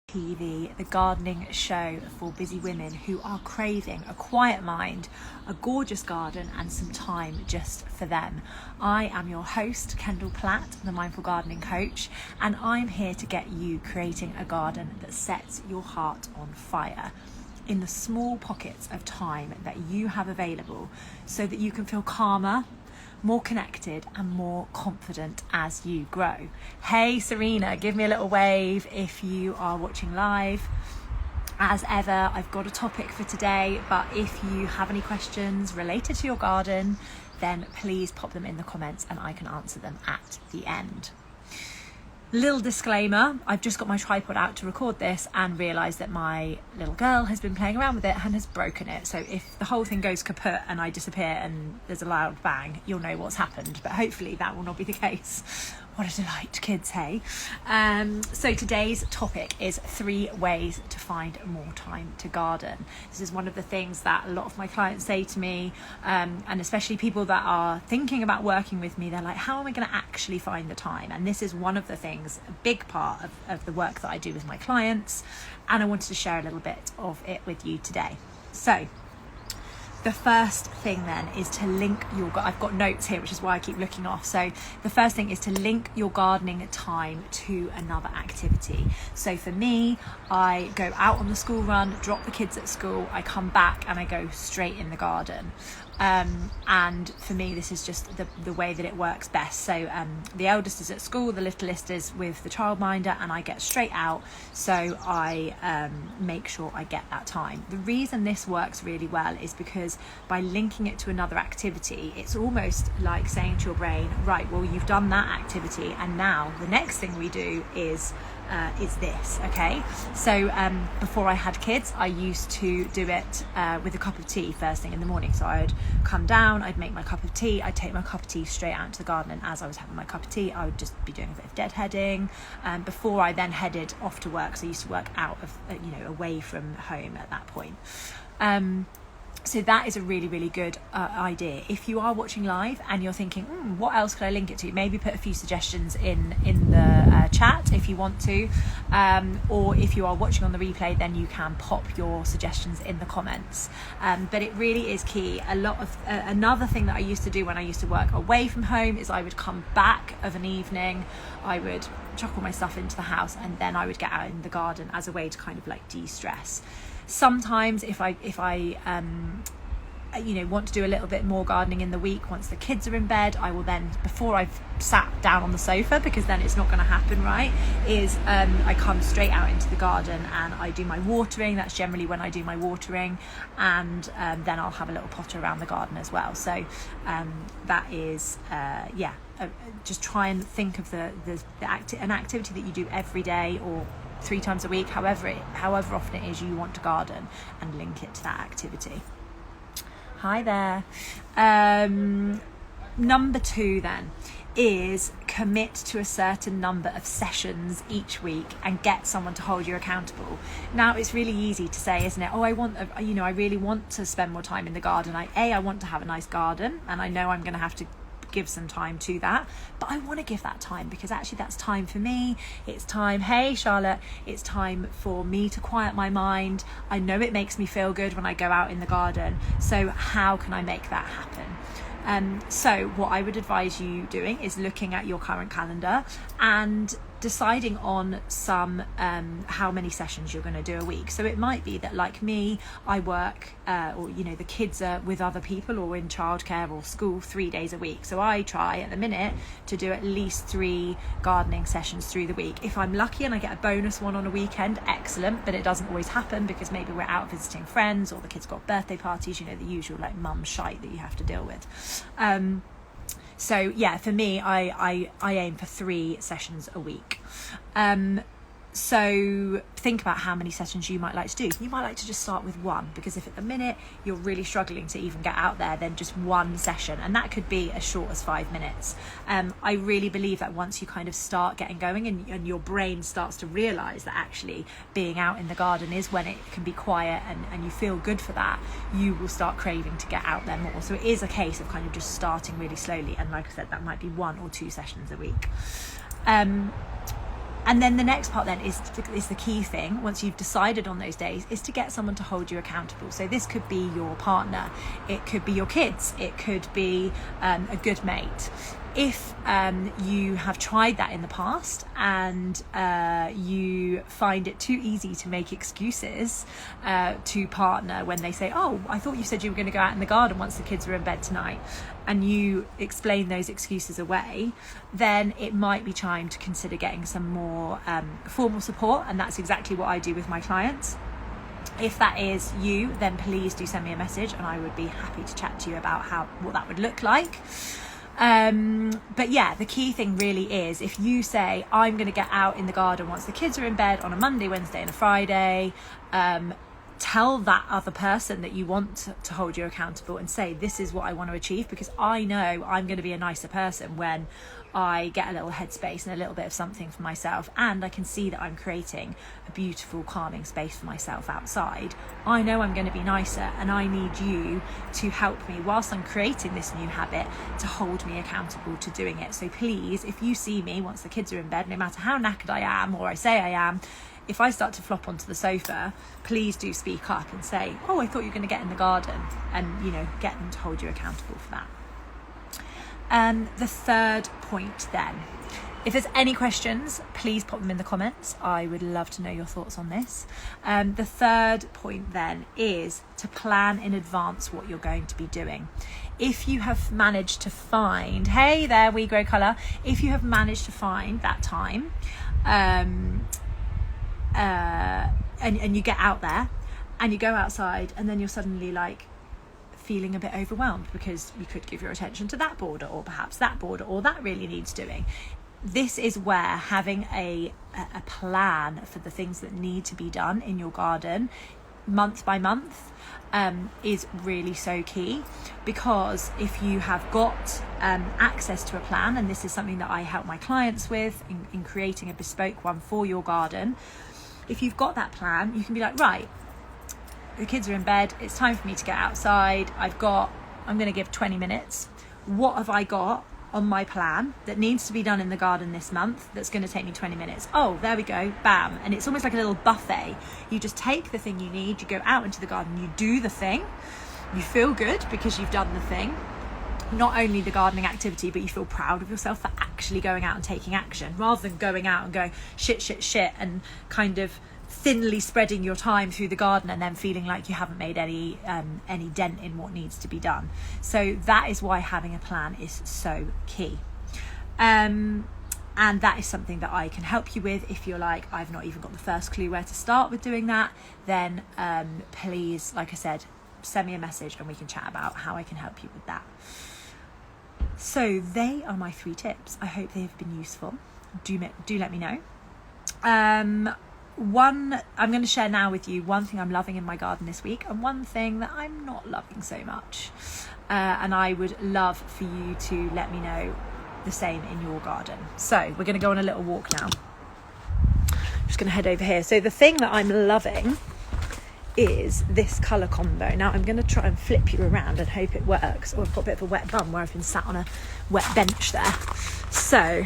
TV, the gardening show for busy women who are craving a quiet mind, a gorgeous garden and some time just for them. I am your host, Kendall Platt, the Mindful Gardening Coach, and I'm here to get you creating a garden that sets your heart on fire in the small pockets of time that you have available so that you can feel calmer, more connected and more confident as you grow. Hey Serena, give me a little wave if you are watching live. As ever, I've got a topic for today, but if you have any questions related to your garden, then please pop them in the comments and I can answer them at the end. Little disclaimer, I've just got my tripod out to record this and realised that my little girl has been playing around with it and has broken it. So if the whole thing goes kaput and I disappear and there's a loud bang, you'll know what's happened. But hopefully that will not be the case. What a delight, kids, hey? So today's topic is 3 ways to find more time to garden. This is one of the things that a lot of my clients say to me, and especially people that are thinking about working with me, they're like, how am I going to actually find the time? And this is one of the things, a big part of the work that I do with my clients, and I wanted to share a little bit of it with you today. So the first thing then is to link I've got notes here, which is why I keep looking off. So the first thing is to link your gardening time to another activity. So for me, I go out on the school run, drop the kids at school, I come back and I go straight in the garden. And for me, this is just the way that it works best. So the eldest is at school, the littlest is with the childminder, and I get straight out. So I make sure I get that time. The reason this works really well is because by linking it to another activity, it's almost like saying to your brain, right, well, you've done that activity, and now the next thing we do is this, okay? So before I had kids, I used to do it with a cup of tea first thing in the morning. So I'd come down, I'd make my cup of tea, I'd take my cup of tea straight out into the garden, and as I was having my cup of tea, I would just be doing a bit of deadheading before I then headed off to work. So I used to work out of, away from home at that point. So that is a really, really good idea. If you are watching live and you're thinking, what else could I link it to? Maybe put a few suggestions in the chat if you want to. Or if you are watching on the replay, then you can pop your suggestions in the comments. But it really is key. Another thing that I used to do when I used to work away from home is I would come back of an evening, I would chuck all my stuff into the house, and then I would get out in the garden as a way to kind of like de-stress. Sometimes if I want to do a little bit more gardening in the week, once the kids are in bed, I will then, before I've sat down on the sofa, because then it's not going to happen, right, I come straight out into the garden and I do my watering. That's generally when I do my watering, and then I'll have a little potter around the garden as well. So that is just try and think of an activity that you do every day or 3 times a week, however often it is you want to garden, and link it to that activity. Hi there. Number 2 then is commit to a certain number of sessions each week and get someone to hold you accountable. Now, it's really easy to say, isn't it? I really want to spend more time in the garden. I want to have a nice garden, and I know I'm going to have to give some time to that, but I want to give that time because actually that's time for me. It's time, hey Charlotte, it's time for me to quiet my mind. I know it makes me feel good when I go out in the garden, so how can I make that happen? So what I would advise you doing is looking at your current calendar and deciding on some how many sessions you're going to do a week. So it might be that, like me, I work or the kids are with other people or in childcare or school 3 days a week. So I try at the minute to do at least 3 gardening sessions through the week. If I'm lucky and I get a bonus one on a weekend, excellent, but it doesn't always happen because maybe we're out visiting friends or the kids got birthday parties, the usual like mum shite that you have to deal with. So yeah, for me, I aim for 3 sessions a week. So think about how many sessions you might like to do. You might like to just start with 1, because if at the minute you're really struggling to even get out there, then just 1 session, and that could be as short as 5 minutes. I really believe that once you kind of start getting going and your brain starts to realise that actually being out in the garden is when it can be quiet and you feel good for that, you will start craving to get out there more. So it is a case of kind of just starting really slowly, and like I said, that might be 1 or 2 sessions a week. And then the next part then is the key thing, once you've decided on those days, is to get someone to hold you accountable. So this could be your partner, it could be your kids, it could be a good mate. If you have tried that in the past and you find it too easy to make excuses to partner when they say, oh, I thought you said you were going to go out in the garden once the kids were in bed tonight, and you explain those excuses away, then it might be time to consider getting some more formal support. And that's exactly what I do with my clients. If that is you, then please do send me a message and I would be happy to chat to you about what that would look like. But yeah, the key thing really is, if you say, I'm going to get out in the garden once the kids are in bed on a Monday, Wednesday and a Friday, tell that other person that you want to hold you accountable and say, this is what I want to achieve, because I know I'm going to be a nicer person when I get a little headspace and a little bit of something for myself, and I can see that I'm creating a beautiful calming space for myself outside. I know I'm going to be nicer, and I need you to help me whilst I'm creating this new habit to hold me accountable to doing it. So please, if you see me once the kids are in bed, no matter how knackered I am or I say I am, if I start to flop onto the sofa, please do speak up and say, oh, I thought you were going to get in the garden, and get them to hold you accountable for that. The third point then, if there's any questions, please pop them in the comments. I would love to know your thoughts on this. The third point then is to plan in advance what you're going to be doing. If you have managed to find, hey there, We Grow Colour, if you have managed to find that time, and you get out there and you go outside, and then you're suddenly like feeling a bit overwhelmed because you could give your attention to that border, or perhaps that border, or that really needs doing. This is where having a plan for the things that need to be done in your garden month by month is really so key, because if you have got access to a plan, and this is something that I help my clients with in creating a bespoke one for your garden, if you've got that plan, you can be like, right, the kids are in bed, it's time for me to get outside, I'm going to give 20 minutes. What have I got on my plan that needs to be done in the garden this month that's going to take me 20 minutes? Oh, there we go, bam. And it's almost like a little buffet. You just take the thing you need, you go out into the garden, you do the thing, you feel good because you've done the thing. Not only the gardening activity, but you feel proud of yourself for actually going out and taking action, rather than going out and going shit and kind of thinly spreading your time through the garden and then feeling like you haven't made any dent in what needs to be done. So that is why having a plan is so key. And that is something that I can help you with. If you're like, I've not even got the first clue where to start with doing that, then please, like I said, send me a message and we can chat about how I can help you with that. So they are my 3 tips. I hope they have been useful. Do let me know. I'm going to share now with you one thing I'm loving in my garden this week, and one thing that I'm not loving so much. And I would love for you to let me know the same in your garden. So we're going to go on a little walk now. I'm just going to head over here. So the thing that I'm loving is this colour combo. Now I'm going to try and flip you around and hope it works. Oh, I've got a bit of a wet bum where I've been sat on a wet bench there. So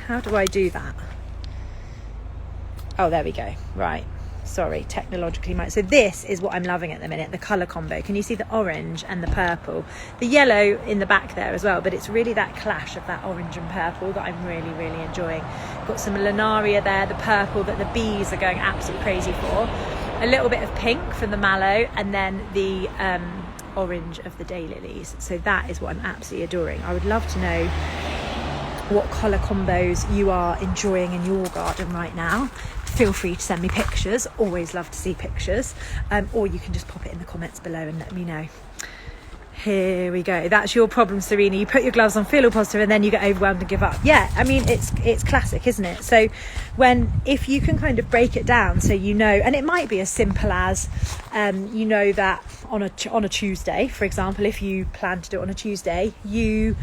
how do I do that? Oh, there we go. Right. Sorry, technologically. So this is what I'm loving at the minute, the colour combo. Can you see the orange and the purple? The yellow in the back there as well, but it's really that clash of that orange and purple that I'm really, really enjoying. Got some Linaria there, the purple that the bees are going absolutely crazy for. A little bit of pink from the mallow, and then the orange of the daylilies. So that is what I'm absolutely adoring. I would love to know what colour combos you are enjoying in your garden right now. Feel free to send me pictures, always love to see pictures, or you can just pop it in the comments below and let me know. Here we go. That's your problem, Serena. You put your gloves on, feel all positive, and then you get overwhelmed and give up. Yeah, I mean, it's classic, isn't it? So if you can kind of break it down, so you know, and it might be as simple as you know that on a Tuesday, for example, if you plan to do it on a Tuesday, you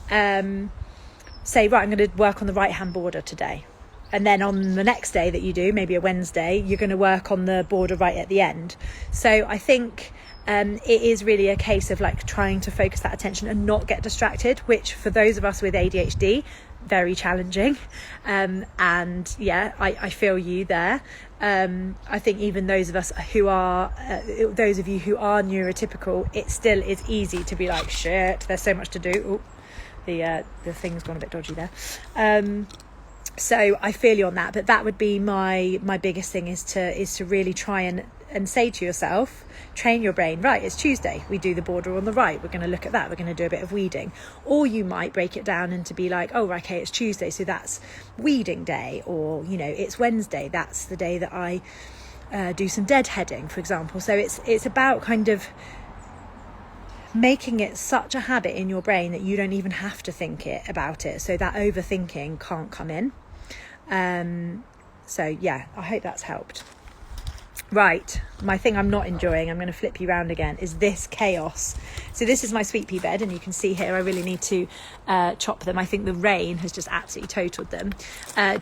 say, right, I'm going to work on the right hand border today, and then on the next day that you do, maybe a Wednesday, you're going to work on the border right at the end. So I think it is really a case of like trying to focus that attention and not get distracted, which for those of us with ADHD, very challenging, and yeah, I feel you there. I think even those of us who are those of you who are neurotypical, it still is easy to be like, shit, there's so much to do. Ooh, the thing's gone a bit dodgy there. So I feel you on that, but that would be my biggest thing, is to really try and say to yourself, train your brain, right, it's Tuesday, we do the border on the right, we're going to look at that, we're going to do a bit of weeding. Or you might break it down and to be like, oh, okay, it's Tuesday, so that's weeding day, or it's Wednesday, that's the day that I do some deadheading, for example. So it's about kind of making it such a habit in your brain that you don't even have to think about it, so that overthinking can't come in. So yeah, I hope that's helped. Right, my thing I'm not enjoying, I'm going to flip you round again, is this chaos. So this is my sweet pea bed, and you can see here I really need to chop them. I think the rain has just absolutely totaled them.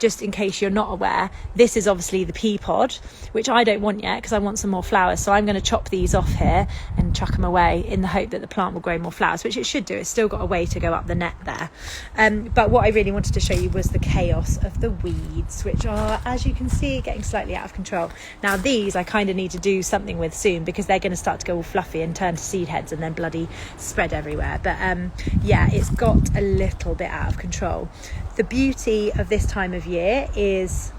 Just in case you're not aware, this is obviously the pea pod, which I don't want yet because I want some more flowers. So I'm going to chop these off here and chuck them away in the hope that the plant will grow more flowers, which it should do. It's still got a way to go up the net there. But what I really wanted to show you was the chaos of the weeds, which are, as you can see, getting slightly out of control. Now these I kind of need to do something with soon, because they're going to start to go all fluffy and turn to seed heads and then bloody spread everywhere. But yeah, it's got a little bit out of control. The beauty of this time of year is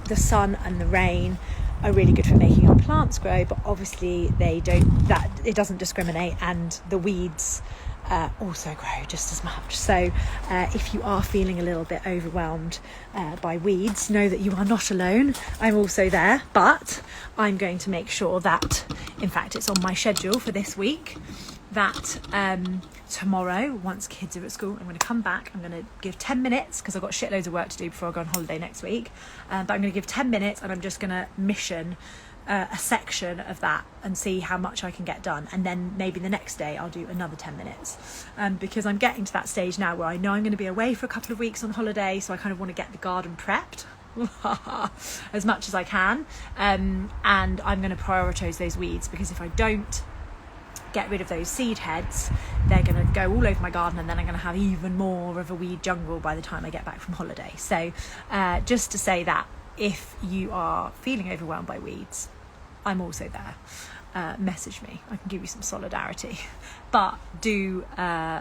the sun and the rain are really good for making our plants grow, but obviously it doesn't discriminate, and the weeds also grow just as much. So if you are feeling a little bit overwhelmed by weeds, know that you are not alone. I'm also there, but I'm going to make sure that, in fact, it's on my schedule for this week, that tomorrow, once kids are at school, I'm going to come back, I'm going to give 10 minutes, because I've got shitloads of work to do before I go on holiday next week, but I'm going to give 10 minutes and I'm just going to mission a section of that and see how much I can get done, and then maybe the next day I'll do another 10 minutes, because I'm getting to that stage now where I know I'm going to be away for a couple of weeks on holiday, so I kind of want to get the garden prepped as much as I can, and I'm going to prioritise those weeds, because if I don't get rid of those seed heads, they're going to go all over my garden, and then I'm going to have even more of a weed jungle by the time I get back from holiday. So just to say that if you are feeling overwhelmed by weeds, I'm also there. Message me, I can give you some solidarity. But do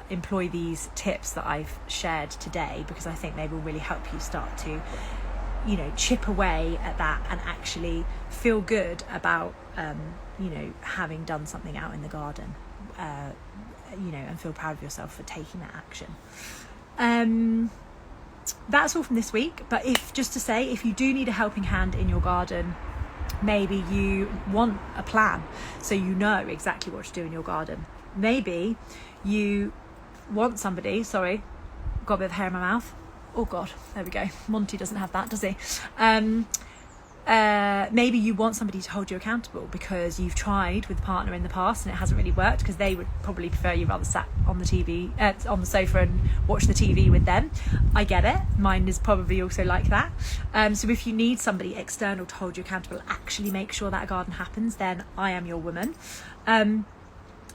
employ these tips that I've shared today, because I think they will really help you start to chip away at that and actually feel good about having done something out in the garden, and feel proud of yourself for taking that action. That's all from this week. But if you do need a helping hand in your garden, maybe you want a plan so you know exactly what to do in your garden. Maybe you want somebody, sorry, got a bit of hair in my mouth. Oh God, there we go. Monty doesn't have that, does he? Maybe you want somebody to hold you accountable because you've tried with a partner in the past and it hasn't really worked, because they would probably prefer you rather sat on the sofa and watch the TV with them. I get it. Mine is probably also like that. So if you need somebody external to hold you accountable, actually make sure that a garden happens, then I am your woman.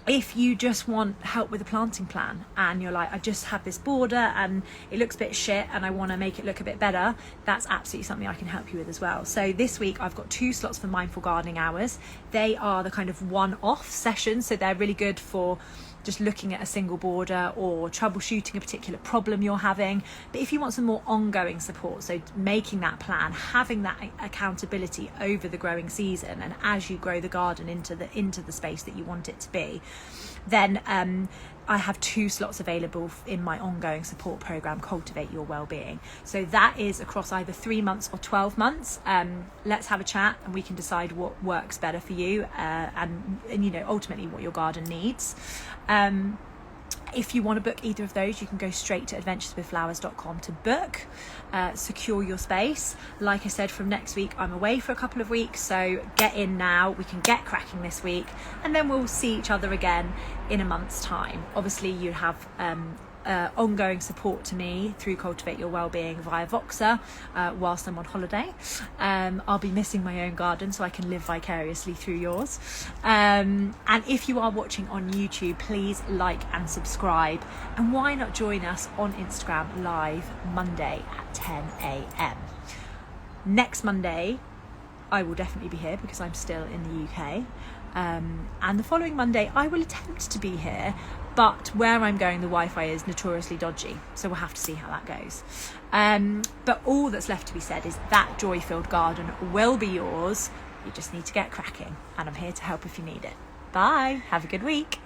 If you just want help with a planting plan and you're like, I just have this border and it looks a bit shit and I want to make it look a bit better, that's absolutely something I can help you with as well. So this week I've got 2 slots for mindful gardening hours. They are the kind of one-off sessions, so they're really good for just looking at a single border or troubleshooting a particular problem you're having. But if you want some more ongoing support, so making that plan, having that accountability over the growing season and as you grow the garden into the space that you want it to be, then I have 2 slots available in my ongoing support program, Cultivate Your Wellbeing. So that is across either 3 months or 12 months. Let's have a chat and we can decide what works better for you, and ultimately what your garden needs. If you want to book either of those, you can go straight to adventureswithflowers.com to book, secure your space. Like I said, from next week I'm away for a couple of weeks, so get in now. We can get cracking this week and then we'll see each other again in a month's time. Obviously you have ongoing support to me through Cultivate Your Wellbeing via Voxer whilst I'm on holiday. I'll be missing my own garden so I can live vicariously through yours. And if you are watching on YouTube, please like and subscribe. And why not join us on Instagram live Monday at 10 a.m. Next Monday, I will definitely be here because I'm still in the UK. And the following Monday, I will attempt to be here, but where I'm going, the Wi-Fi is notoriously dodgy. So we'll have to see how that goes. But all that's left to be said is that joy-filled garden will be yours. You just need to get cracking. And I'm here to help if you need it. Bye. Have a good week.